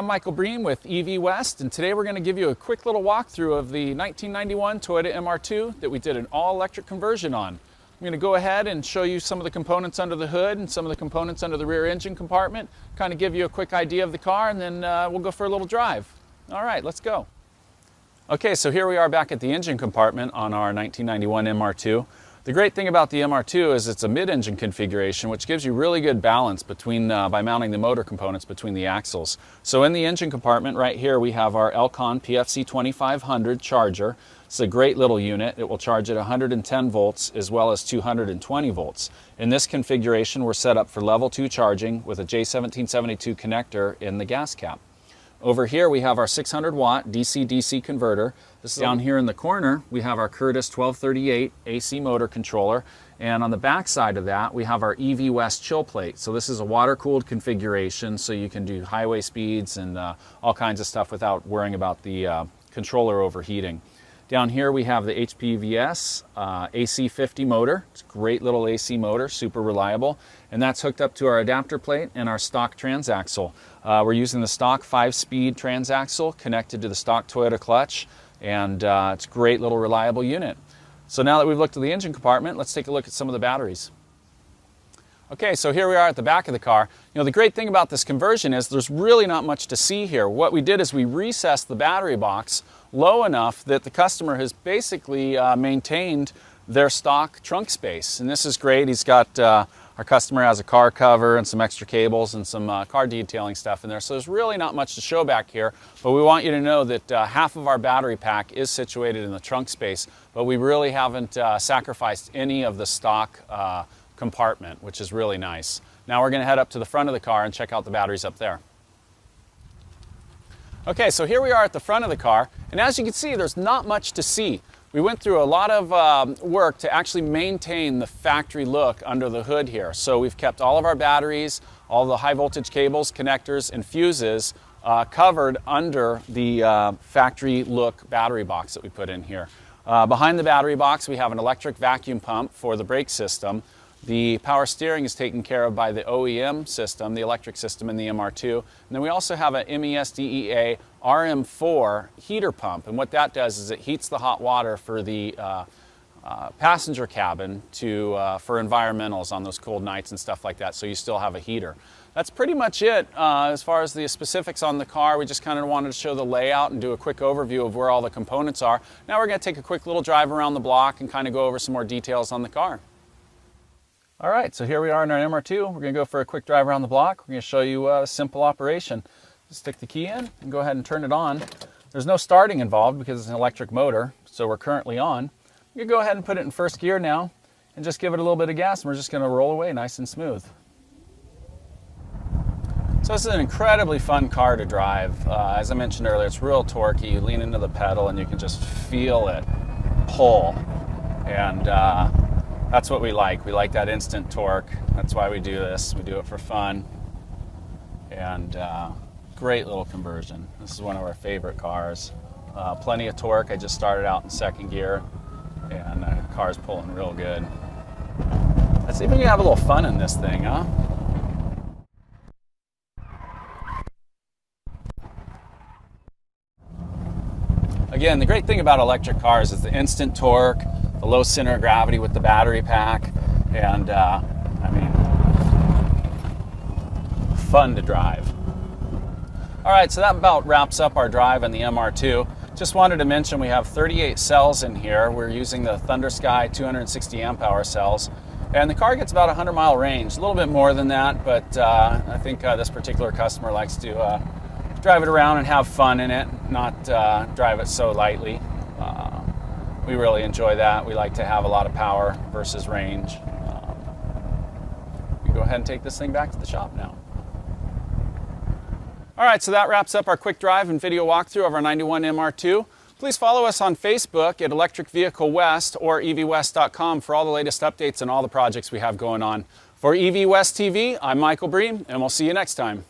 I'm Michael Bream with EV West, and today we're going to give you a quick little walkthrough of the 1991 Toyota MR2 that we did an all-electric conversion on. I'm going to go ahead and show you some of the components under the hood and some of the components under the rear engine compartment, kind of give you a quick idea of the car, and then we'll go for a little drive. All right, let's go. Okay, so here we are back at the engine compartment on our 1991 MR2. The great thing about the MR2 is it's a mid-engine configuration, which gives you really good balance between by mounting the motor components between the axles. So in the engine compartment right here we have our Elcon PFC 2500 charger. It's a great little unit. It will charge at 110 volts as well as 220 volts. In this configuration we're set up for level 2 charging with a J1772 connector in the gas cap. Over here we have our 600 watt DC-DC converter. This is down here in the corner we have our Curtis 1238 AC motor controller, and on the back side of that we have our EV West chill plate. So this is a water-cooled configuration, so you can do highway speeds and all kinds of stuff without worrying about the controller overheating. Down here we have the HPVS AC50 motor. It's a great little AC motor, super reliable, and that's hooked up to our adapter plate and our stock transaxle. We're using the stock 5-speed transaxle connected to the stock Toyota clutch, and it's a great little reliable unit. So now that we've looked at the engine compartment, let's take a look at some of the batteries. Okay, so here we are at the back of the car. You know, the great thing about this conversion is there's really not much to see here. What we did is we recessed the battery box low enough that the customer has basically maintained their stock trunk space. And this is great. He's got, our customer has a car cover and some extra cables and some car detailing stuff in there. So there's really not much to show back here, but we want you to know that half of our battery pack is situated in the trunk space, but we really haven't sacrificed any of the stock compartment, which is really nice. Now we're going to head up to the front of the car and check out the batteries up there. Okay, so here we are at the front of the car, and as you can see, there's not much to see. We went through a lot of work to actually maintain the factory look under the hood here. So we've kept all of our batteries, all the high voltage cables, connectors, and fuses covered under the factory look battery box that we put in here. Behind the battery box we have an electric vacuum pump for the brake system. The power steering is taken care of by the OEM system, the electric system in the MR2. And then we also have an MESDEA RM4 heater pump. And what that does is it heats the hot water for the passenger cabin for environmentals on those cold nights and stuff like that, so you still have a heater. That's pretty much it as far as the specifics on the car. We just kind of wanted to show the layout and do a quick overview of where all the components are. Now we're going to take a quick little drive around the block and kind of go over some more details on the car. All right, so here we are in our MR2. We're going to go for a quick drive around the block. We're going to show you a simple operation. Just stick the key in and go ahead and turn it on. There's no starting involved because it's an electric motor, so we're currently on. You can go ahead and put it in first gear now and just give it a little bit of gas, and we're just going to roll away nice and smooth. So this is an incredibly fun car to drive. As I mentioned earlier, it's real torquey. You lean into the pedal and you can just feel it pull. And that's what we like. We like that instant torque. That's why we do this. We do it for fun. And great little conversion. This is one of our favorite cars. Plenty of torque. I just started out in second gear, and the car's pulling real good. Let's see if we can have a little fun in this thing, huh? Again, the great thing about electric cars is the instant torque, the low center of gravity with the battery pack, and I mean, fun to drive. All right, so that about wraps up our drive in the MR2. Just wanted to mention we have 38 cells in here. We're using the Thunder Sky 260 amp hour cells, and the car gets about 100-mile range, a little bit more than that, but I think this particular customer likes to drive it around and have fun in it, not drive it so lightly. We really enjoy that. We like to have a lot of power versus range. We go ahead and take this thing back to the shop now. All right, so that wraps up our quick drive and video walkthrough of our 91 MR2. Please follow us on Facebook at Electric Vehicle West or evwest.com for all the latest updates and all the projects we have going on. For EV West TV, I'm Michael Bream, and we'll see you next time.